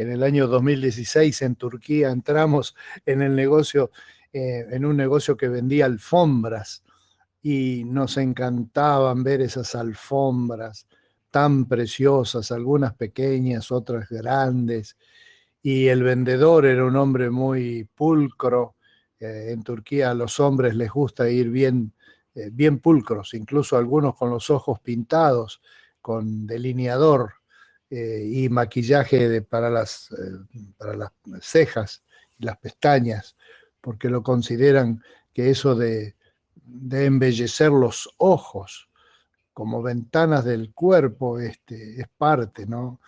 en el año 2016 en Turquía entramos en el negocio, en un negocio que vendía alfombras y nos encantaban ver esas alfombras tan preciosas, algunas pequeñas, otras grandes, y el vendedor era un hombre muy pulcro. En Turquía a los hombres les gusta ir bien, bien pulcros, incluso algunos con los ojos pintados, con delineador y maquillaje para las cejas y las pestañas, porque lo consideran que eso de embellecer los ojos como ventanas del cuerpo es parte, ¿no?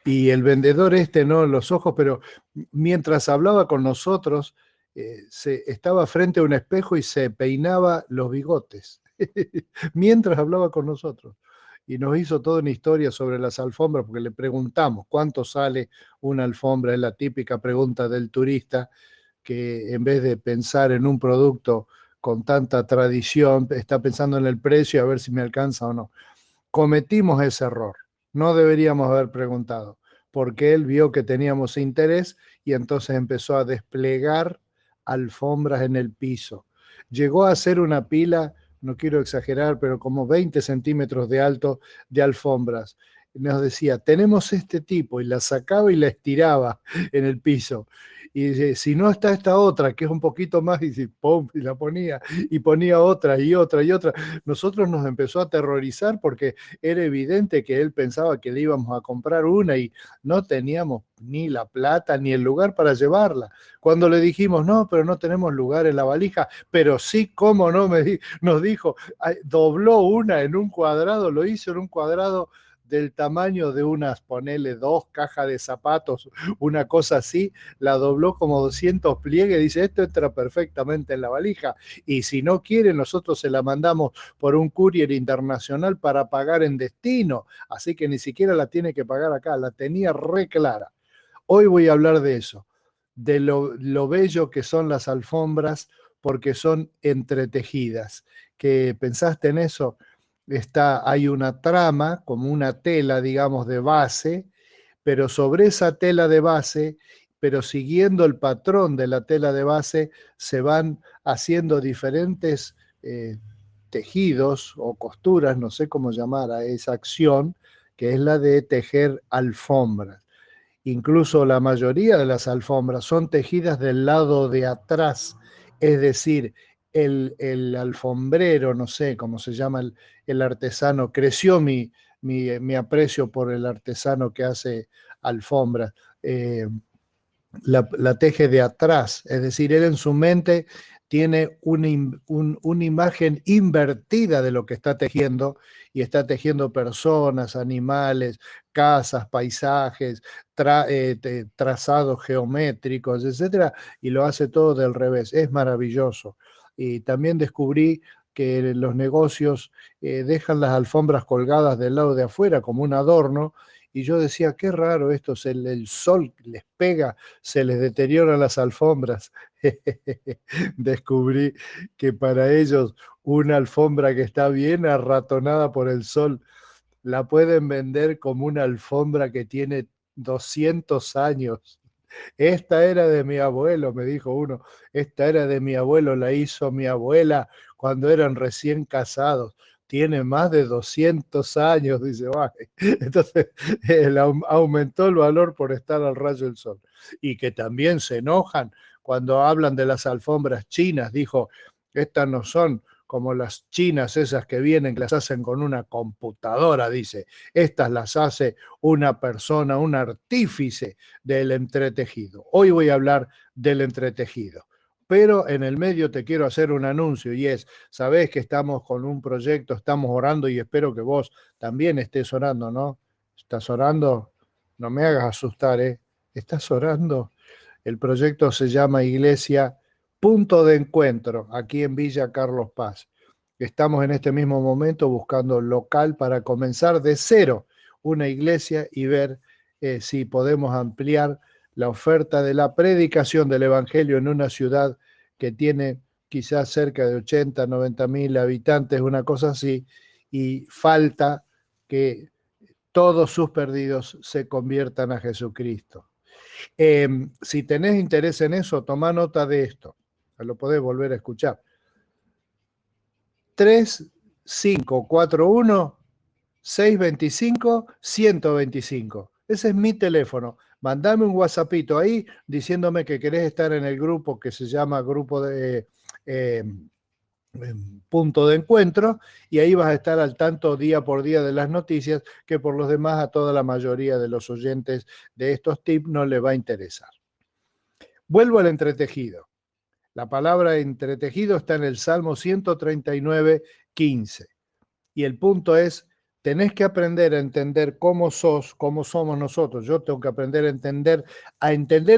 Y el vendedor no los ojos, pero mientras hablaba con nosotros, estaba frente a un espejo y se peinaba los bigotes, mientras hablaba con nosotros. Y nos hizo toda una historia sobre las alfombras, porque le preguntamos cuánto sale una alfombra, es la típica pregunta del turista, que en vez de pensar en un producto con tanta tradición, está pensando en el precio a ver si me alcanza o no. Cometimos ese error. No deberíamos haber preguntado, porque él vio que teníamos interés y entonces empezó a desplegar alfombras en el piso. Llegó a hacer una pila, no quiero exagerar, pero como 20 centímetros de alto de alfombras. Nos decía, tenemos este tipo, y la sacaba y la estiraba en el piso. Y dice, si no está esta otra, que es un poquito más, y, dice, ¡pum! Y la ponía, y ponía otra y otra y otra. Nosotros nos empezó a aterrorizar porque era evidente que él pensaba que le íbamos a comprar una y no teníamos ni la plata ni el lugar para llevarla. Cuando le dijimos, no, pero no tenemos lugar en la valija, pero sí, cómo no, nos dijo, dobló una en un cuadrado, lo hizo en un cuadrado del tamaño de unas, ponele, 2 cajas de zapatos, una cosa así, la dobló como 200 pliegues, dice, esto entra perfectamente en la valija, y si no quiere, nosotros se la mandamos por un courier internacional para pagar en destino, así que ni siquiera la tiene que pagar acá, la tenía re clara. Hoy voy a hablar de eso, de lo bello que son las alfombras porque son entretejidas. ¿Que pensaste en eso? Hay una trama, como una tela, digamos, de base, pero sobre esa tela de base, pero siguiendo el patrón de la tela de base, se van haciendo diferentes tejidos o costuras, no sé cómo llamar a esa acción, que es la de tejer alfombras. Incluso la mayoría de las alfombras son tejidas del lado de atrás, es decir, el alfombrero, no sé cómo se llama el artesano, creció mi aprecio por el artesano que hace alfombras. La teje de atrás, es decir, él en su mente tiene una imagen invertida de lo que está tejiendo y está tejiendo personas, animales, casas, paisajes, trazados geométricos, etcétera, y lo hace todo del revés. Es maravilloso. Y también descubrí que los negocios dejan las alfombras colgadas del lado de afuera como un adorno, y yo decía, qué raro esto, el sol les pega, se les deterioran las alfombras. Descubrí que para ellos una alfombra que está bien arratonada por el sol la pueden vender como una alfombra que tiene 200 años. Esta era de mi abuelo, me dijo uno, esta era de mi abuelo, la hizo mi abuela cuando eran recién casados. Tiene más de 200 años, dice, vale. Entonces, aumentó el valor por estar al rayo del sol. Y que también se enojan cuando hablan de las alfombras chinas, dijo, estas no son como las chinas esas que vienen, que las hacen con una computadora, dice, estas las hace una persona, un artífice del entretejido. Hoy voy a hablar del entretejido, pero en el medio te quiero hacer un anuncio y es, sabés que estamos con un proyecto, estamos orando y espero que vos también estés orando, ¿no? ¿Estás orando? No me hagas asustar, ¿eh? ¿Estás orando? El proyecto se llama Iglesia Punto de Encuentro, aquí en Villa Carlos Paz. Estamos en este mismo momento buscando local para comenzar de cero una iglesia y ver si podemos ampliar la oferta de la predicación del Evangelio en una ciudad que tiene quizás cerca de 80, 90 mil habitantes, una cosa así, y falta que todos sus perdidos se conviertan a Jesucristo. Si tenés interés en eso, toma nota de esto. Lo podés volver a escuchar. 3541-625-125. Ese es mi teléfono. Mandame un WhatsAppito ahí diciéndome que querés estar en el grupo que se llama Grupo de Punto de Encuentro, y ahí vas a estar al tanto día por día de las noticias, que por los demás a toda la mayoría de los oyentes de estos tips no les va a interesar. Vuelvo al entretejido. La palabra entretejido está en el Salmo 139:15. Y el punto es, tenés que aprender a entender cómo sos, cómo somos nosotros. Yo tengo que aprender a entender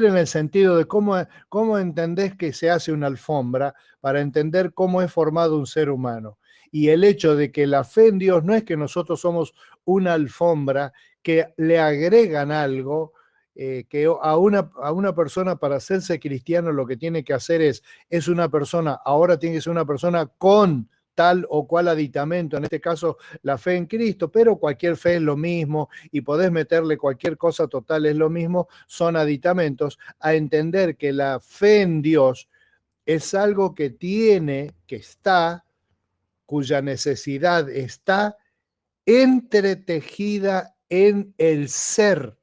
en el sentido de cómo entendés que se hace una alfombra, para entender cómo es formado un ser humano. Y el hecho de que la fe en Dios no es que nosotros somos una alfombra que le agregan algo, que a una persona para hacerse cristiano lo que tiene que hacer es una persona, ahora tiene que ser una persona con tal o cual aditamento, en este caso la fe en Cristo, pero cualquier fe es lo mismo y podés meterle cualquier cosa, total es lo mismo, son aditamentos, a entender que la fe en Dios es algo que está, cuya necesidad está entretejida en el ser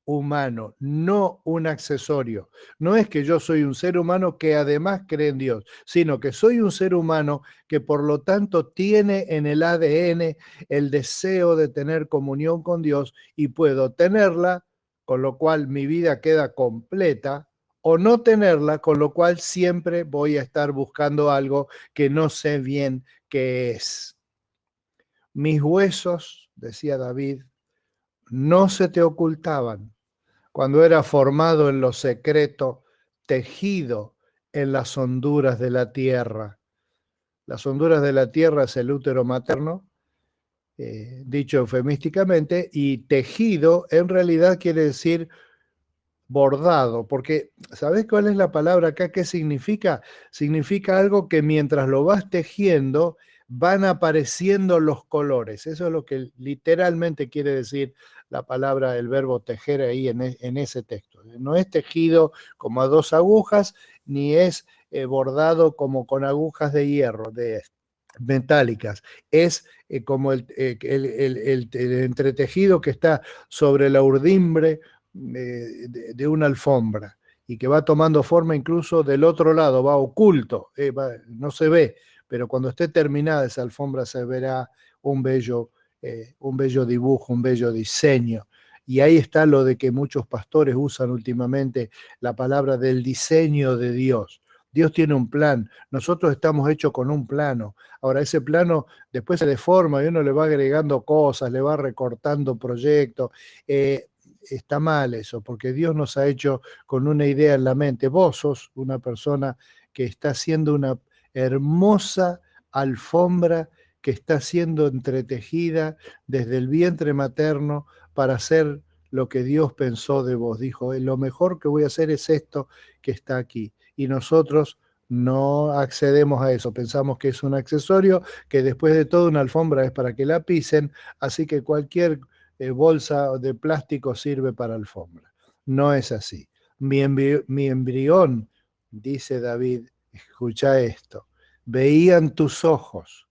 humano, no un accesorio. No es que yo soy un ser humano que además cree en Dios, sino que soy un ser humano que por lo tanto tiene en el ADN el deseo de tener comunión con Dios, y puedo tenerla, con lo cual mi vida queda completa, o no tenerla, con lo cual siempre voy a estar buscando algo que no sé bien qué es. Mis huesos, decía David, no se te ocultaban cuando era formado en lo secreto, tejido en las honduras de la tierra. Las honduras de la tierra es el útero materno, dicho eufemísticamente, y tejido en realidad quiere decir bordado, porque ¿sabés cuál es la palabra acá? ¿Qué significa? Significa algo que mientras lo vas tejiendo van apareciendo los colores. Eso es lo que literalmente quiere decir la palabra, el verbo tejer ahí en ese texto. No es tejido como a dos agujas, ni es bordado como con agujas de hierro, metálicas. Es como el entretejido que está sobre la urdimbre de una alfombra, y que va tomando forma incluso del otro lado, va oculto, no se ve, pero cuando esté terminada esa alfombra se verá un bello dibujo, un bello diseño. Y ahí está lo de que muchos pastores usan últimamente la palabra del diseño de Dios. Dios tiene un plan, nosotros estamos hechos con un plano. Ahora ese plano después se deforma y uno le va agregando cosas, le va recortando proyectos. Está mal eso, porque Dios nos ha hecho con una idea en la mente. Vos sos una persona que está haciendo una hermosa alfombra que está siendo entretejida desde el vientre materno para hacer lo que Dios pensó de vos. Dijo, lo mejor que voy a hacer es esto que está aquí. Y nosotros no accedemos a eso. Pensamos que es un accesorio, que después de todo una alfombra es para que la pisen, así que cualquier bolsa de plástico sirve para alfombra. No es así. Mi embrión, dice David, escucha esto, veían tus ojos,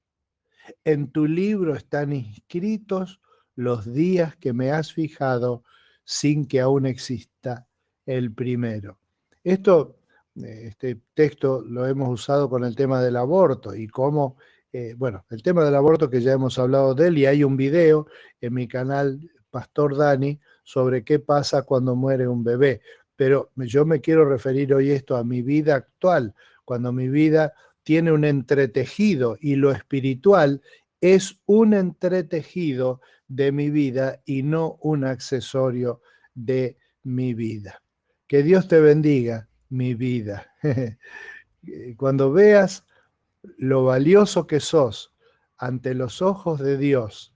en tu libro están inscritos los días que me has fijado sin que aún exista el primero. Este texto lo hemos usado con el tema del aborto y cómo, bueno, el tema del aborto que ya hemos hablado de él, y hay un video en mi canal Pastor Dani sobre qué pasa cuando muere un bebé. Pero yo me quiero referir hoy esto a mi vida actual, cuando mi vida tiene un entretejido y lo espiritual es un entretejido de mi vida y no un accesorio de mi vida. Que Dios te bendiga, mi vida. Cuando veas lo valioso que sos ante los ojos de Dios,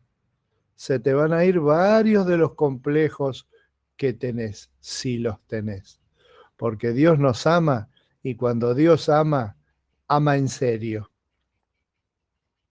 se te van a ir varios de los complejos que tenés, si los tenés. Porque Dios nos ama, y cuando Dios ama, ama en serio.